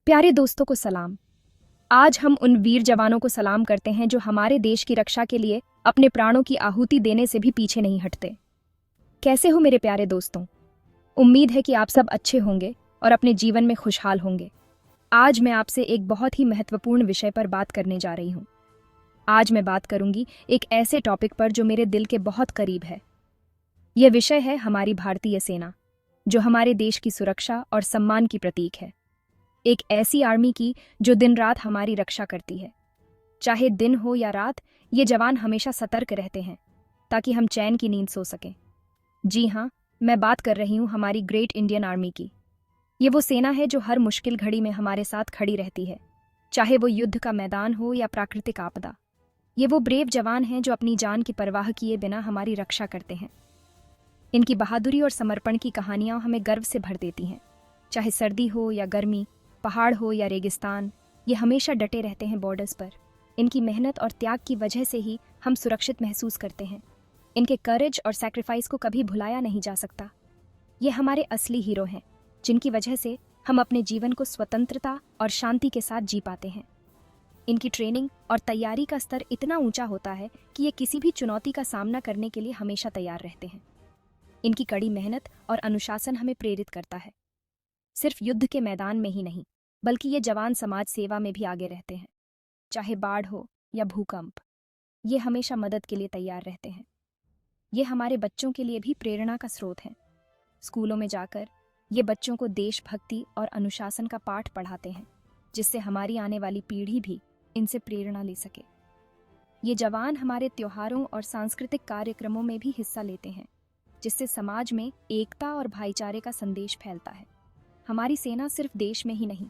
प्यारे दोस्तों को सलाम। आज हम उन वीर जवानों को सलाम करते हैं जो हमारे देश की रक्षा के लिए अपने प्राणों की आहुति देने से भी पीछे नहीं हटते। कैसे हो मेरे प्यारे दोस्तों? उम्मीद है कि आप सब अच्छे होंगे और अपने जीवन में खुशहाल होंगे। आज मैं आपसे एक बहुत ही महत्वपूर्ण विषय पर बात करने जा रही हूँ। आज मैं बात करूंगी एक ऐसे टॉपिक पर जो मेरे दिल के बहुत करीब है। यह विषय है हमारी भारतीय सेना, जो हमारे देश की सुरक्षा और सम्मान की प्रतीक है। एक ऐसी आर्मी की जो दिन रात हमारी रक्षा करती है। चाहे दिन हो या रात, ये जवान हमेशा सतर्क रहते हैं ताकि हम चैन की नींद सो सकें। जी हाँ, मैं बात कर रही हूँ हमारी ग्रेट इंडियन आर्मी की। ये वो सेना है जो हर मुश्किल घड़ी में हमारे साथ खड़ी रहती है, चाहे वो युद्ध का मैदान हो या प्राकृतिक आपदा। ये वो ब्रेव जवान हैं जो अपनी जान की परवाह किए बिना हमारी रक्षा करते हैं। इनकी बहादुरी और समर्पण की कहानियां हमें गर्व से भर देती हैं। चाहे सर्दी हो या गर्मी, पहाड़ हो या रेगिस्तान, ये हमेशा डटे रहते हैं बॉर्डर्स पर। इनकी मेहनत और त्याग की वजह से ही हम सुरक्षित महसूस करते हैं। इनके करेज और सैक्रिफाइस को कभी भुलाया नहीं जा सकता। ये हमारे असली हीरो हैं, जिनकी वजह से हम अपने जीवन को स्वतंत्रता और शांति के साथ जी पाते हैं। इनकी ट्रेनिंग और तैयारी का स्तर इतना ऊंचा होता है कि ये किसी भी चुनौती का सामना करने के लिए हमेशा तैयार रहते हैं। इनकी कड़ी मेहनत और अनुशासन हमें प्रेरित करता है। सिर्फ युद्ध के मैदान में ही नहीं, बल्कि ये जवान समाज सेवा में भी आगे रहते हैं। चाहे बाढ़ हो या भूकंप, ये हमेशा मदद के लिए तैयार रहते हैं। ये हमारे बच्चों के लिए भी प्रेरणा का स्रोत हैं। स्कूलों में जाकर ये बच्चों को देशभक्ति और अनुशासन का पाठ पढ़ाते हैं, जिससे हमारी आने वाली पीढ़ी भी इनसे प्रेरणा ले सके। ये जवान हमारे त्योहारों और सांस्कृतिक कार्यक्रमों में भी हिस्सा लेते हैं, जिससे समाज में एकता और भाईचारे का संदेश फैलता है। हमारी सेना सिर्फ देश में ही नहीं,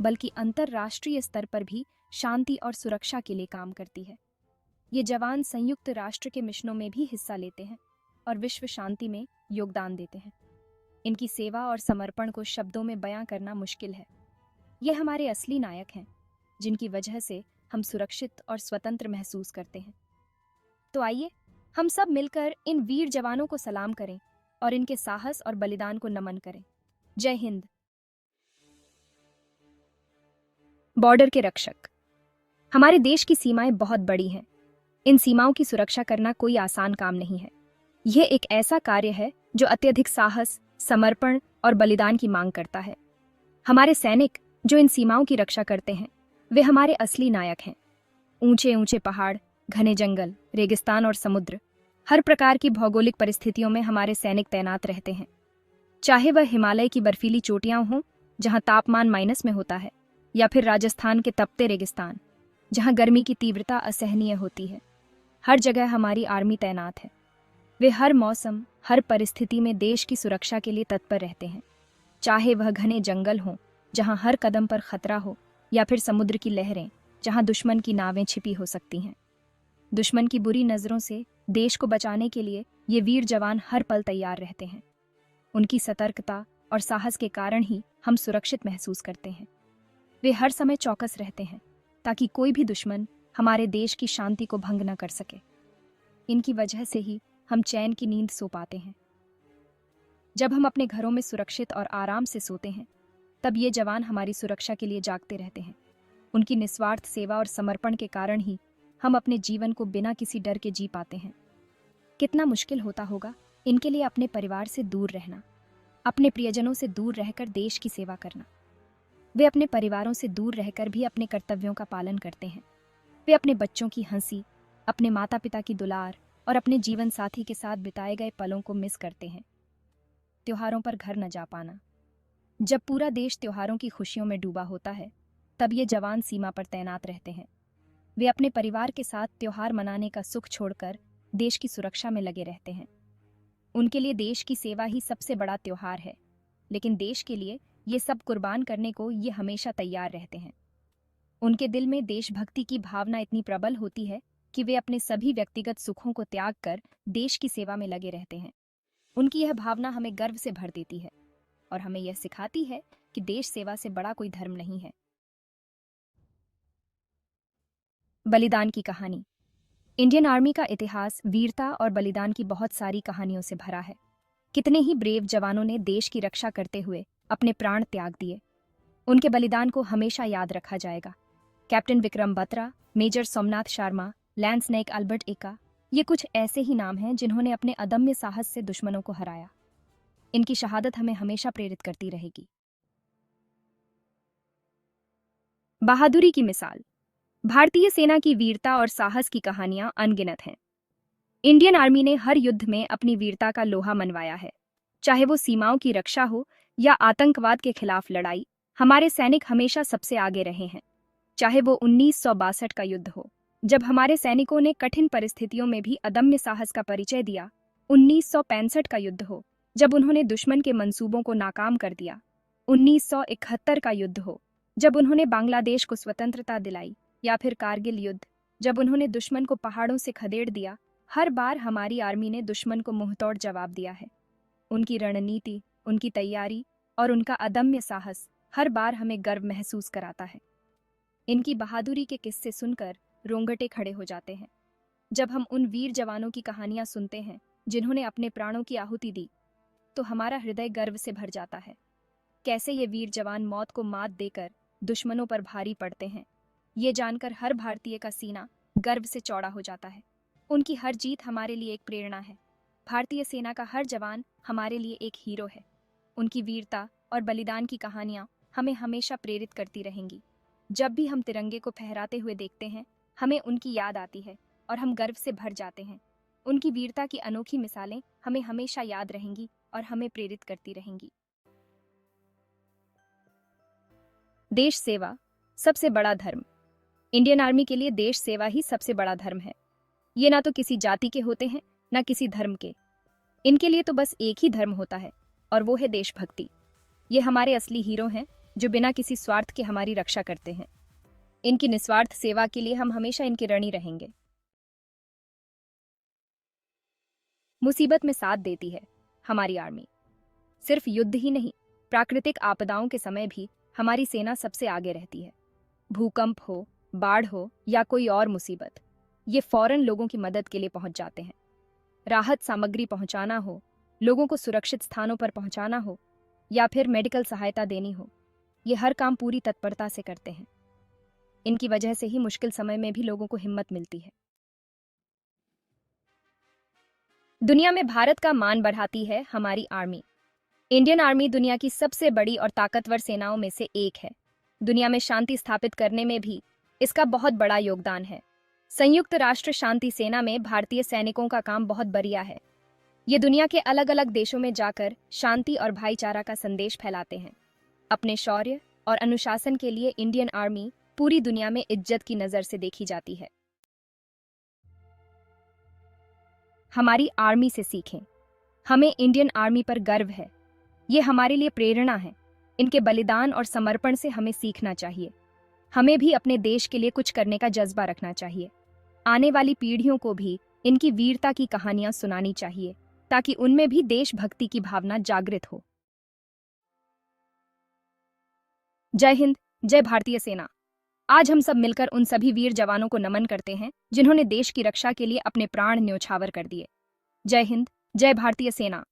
बल्कि अंतर्राष्ट्रीय स्तर पर भी शांति और सुरक्षा के लिए काम करती है। ये जवान संयुक्त राष्ट्र के मिशनों में भी हिस्सा लेते हैं और विश्व शांति में योगदान देते हैं। इनकी सेवा और समर्पण को शब्दों में बयां करना मुश्किल है। ये हमारे असली नायक हैं, जिनकी वजह से हम सुरक्षित और स्वतंत्र महसूस करते हैं। तो आइए हम सब मिलकर इन वीर जवानों को सलाम करें और इनके साहस और बलिदान को नमन करें। जय हिंद। बॉर्डर के रक्षक। हमारे देश की सीमाएं बहुत बड़ी हैं। इन सीमाओं की सुरक्षा करना कोई आसान काम नहीं है। यह एक ऐसा कार्य है जो अत्यधिक साहस, समर्पण और बलिदान की मांग करता है। हमारे सैनिक जो इन सीमाओं की रक्षा करते हैं, वे हमारे असली नायक हैं। ऊंचे ऊंचे पहाड़, घने जंगल, रेगिस्तान और समुद्र, हर प्रकार की भौगोलिक परिस्थितियों में हमारे सैनिक तैनात रहते हैं। चाहे वह हिमालय की बर्फीली चोटियां हों, जहां तापमान माइनस में होता है, या फिर राजस्थान के तपते रेगिस्तान, जहां गर्मी की तीव्रता असहनीय होती है, हर जगह हमारी आर्मी तैनात है। वे हर मौसम, हर परिस्थिति में देश की सुरक्षा के लिए तत्पर रहते हैं। चाहे वह घने जंगल हों, जहां हर कदम पर खतरा हो, या फिर समुद्र की लहरें, जहां दुश्मन की नावें छिपी हो सकती हैं। दुश्मन की बुरी नज़रों से देश को बचाने के लिए ये वीर जवान हर पल तैयार रहते हैं। उनकी सतर्कता और साहस के कारण ही हम सुरक्षित महसूस करते हैं। वे हर समय चौकस रहते हैं ताकि कोई भी दुश्मन हमारे देश की शांति को भंग न कर सके। इनकी वजह से ही हम चैन की नींद सो पाते हैं। जब हम अपने घरों में सुरक्षित और आराम से सोते हैं, तब ये जवान हमारी सुरक्षा के लिए जागते रहते हैं। उनकी निस्वार्थ सेवा और समर्पण के कारण ही हम अपने जीवन को बिना किसी डर के जी पाते हैं। कितना मुश्किल होता होगा इनके लिए अपने परिवार से दूर रहना, अपने प्रियजनों से दूर रहकर देश की सेवा करना। वे अपने परिवारों से दूर रहकर भी अपने कर्तव्यों का पालन करते हैं। वे अपने बच्चों की हंसी, अपने माता पिता की दुलार और अपने जीवन साथी के साथ बिताए गए पलों को मिस करते हैं। त्योहारों पर घर न जा पाना। जब पूरा देश त्योहारों की खुशियों में डूबा होता है, तब ये जवान सीमा पर तैनात रहते हैं। वे अपने परिवार के साथ त्योहार मनाने का सुख छोड़कर देश की सुरक्षा में लगे रहते हैं। उनके लिए देश की सेवा ही सबसे बड़ा त्योहार है, लेकिन देश के लिए ये सब कुर्बान करने को ये हमेशा तैयार रहते हैं। उनके दिल में देशभक्ति की भावना इतनी प्रबल होती है कि वे अपने सभी व्यक्तिगत सुखों को त्याग कर देश की सेवा में लगे रहते हैं। उनकी यह भावना हमें गर्व से भर देती है और हमें यह सिखाती है कि देश सेवा से बड़ा कोई धर्म नहीं है। बलिदान की कहानी। इंडियन आर्मी का इतिहास वीरता और बलिदान की बहुत सारी कहानियों से भरा है। कितने ही ब्रेव जवानों ने देश की रक्षा करते हुए अपने प्राण त्याग दिए। उनके बलिदान को हमेशा याद रखा जाएगा। Captain Vikram Batra, major Somnath Sharma, lance Naik Albert Ekka, ये कुछ ऐसे ही नाम हैं जिन्होंने अपने अदम्य साहस से दुश्मनों को हराया। इनकी शहादत हमें हमेशा प्रेरित करती रहेगी। बहादुरी की मिसाल। भारतीय सेना की वीरता और साहस की कहानियां अनगिनत हैं। इंडियन आर्मी ने हर युद्ध में अपनी वीरता का लोहा मनवाया है। चाहे वो सीमाओं की रक्षा हो या आतंकवाद के खिलाफ लड़ाई, हमारे सैनिक हमेशा सबसे आगे रहे हैं। चाहे वो 1962 का युद्ध हो, जब हमारे सैनिकों ने कठिन परिस्थितियों में भी अदम्य साहस का परिचय दिया, 1965 का युद्ध हो, जब उन्होंने दुश्मन के मंसूबों को नाकाम कर दिया, 1971 का युद्ध हो, जब उन्होंने बांग्लादेश को स्वतंत्रता दिलाई, या फिर कारगिल युद्ध, जब उन्होंने दुश्मन को पहाड़ों से खदेड़ दिया, हर बार हमारी आर्मी ने दुश्मन को मुंहतोड़ जवाब दिया है। उनकी रणनीति, उनकी तैयारी और उनका अदम्य साहस हर बार हमें गर्व महसूस कराता है। इनकी बहादुरी के किस्से सुनकर रोंगटे खड़े हो जाते हैं। जब हम उन वीर जवानों की कहानियां सुनते हैं जिन्होंने अपने प्राणों की आहुति दी, तो हमारा हृदय गर्व से भर जाता है। कैसे ये वीर जवान मौत को मात देकर दुश्मनों पर भारी पड़ते हैं, ये जानकर हर भारतीय का सीना गर्व से चौड़ा हो जाता है। उनकी हर जीत हमारे लिए एक प्रेरणा है। भारतीय सेना का हर जवान हमारे लिए एक हीरो है। उनकी वीरता और बलिदान की कहानियां हमें हमेशा प्रेरित करती रहेंगी। जब भी हम तिरंगे को फहराते हुए देखते हैं, हमें उनकी याद आती है और हम गर्व से भर जाते हैं। उनकी वीरता की अनोखी मिसालें हमें हमेशा याद रहेंगी और हमें प्रेरित करती रहेंगी। देश सेवा सबसे बड़ा धर्म। इंडियन आर्मी के लिए देश सेवा ही सबसे बड़ा धर्म है। ये ना तो किसी जाति के होते हैं, ना किसी धर्म के। इनके लिए तो बस एक ही धर्म होता है, और वो है देशभक्ति। ये हमारे असली हीरो हैं जो बिना किसी स्वार्थ के हमारी रक्षा करते हैं। इनकी निस्वार्थ सेवा के लिए हम हमेशा इनके ऋणी रहेंगे। मुसीबत में साथ देती है हमारी आर्मी। सिर्फ युद्ध ही नहीं, प्राकृतिक आपदाओं के समय भी हमारी सेना सबसे आगे रहती है। भूकंप हो, बाढ़ हो या कोई और मुसीबत, ये फौरन लोगों की मदद के लिए पहुंच जाते हैं। राहत सामग्री पहुंचाना हो, लोगों को सुरक्षित स्थानों पर पहुंचाना हो या फिर मेडिकल सहायता देनी हो, ये हर काम पूरी तत्परता से करते हैं। इनकी वजह से ही मुश्किल समय में भी लोगों को हिम्मत मिलती है। दुनिया में भारत का मान बढ़ाती है हमारी आर्मी। इंडियन आर्मी दुनिया की सबसे बड़ी और ताकतवर सेनाओं में से एक है। दुनिया में शांति स्थापित करने में भी इसका बहुत बड़ा योगदान है। संयुक्त राष्ट्र शांति सेना में भारतीय सैनिकों का काम बहुत बढ़िया है। ये दुनिया के अलग अलग देशों में जाकर शांति और भाईचारा का संदेश फैलाते हैं। अपने शौर्य और अनुशासन के लिए इंडियन आर्मी पूरी दुनिया में इज्जत की नजर से देखी जाती है। हमारी आर्मी से सीखें। हमें इंडियन आर्मी पर गर्व है। ये हमारे लिए प्रेरणा है। इनके बलिदान और समर्पण से हमें सीखना चाहिए। हमें भी अपने देश के लिए कुछ करने का जज्बा रखना चाहिए। आने वाली पीढ़ियों को भी इनकी वीरता की कहानियां सुनानी चाहिए, ताकि उनमें भी देशभक्ति की भावना जागृत हो। जय हिंद, जय भारतीय सेना। आज हम सब मिलकर उन सभी वीर जवानों को नमन करते हैं जिन्होंने देश की रक्षा के लिए अपने प्राण न्योछावर कर दिए। जय हिंद, जय भारतीय सेना।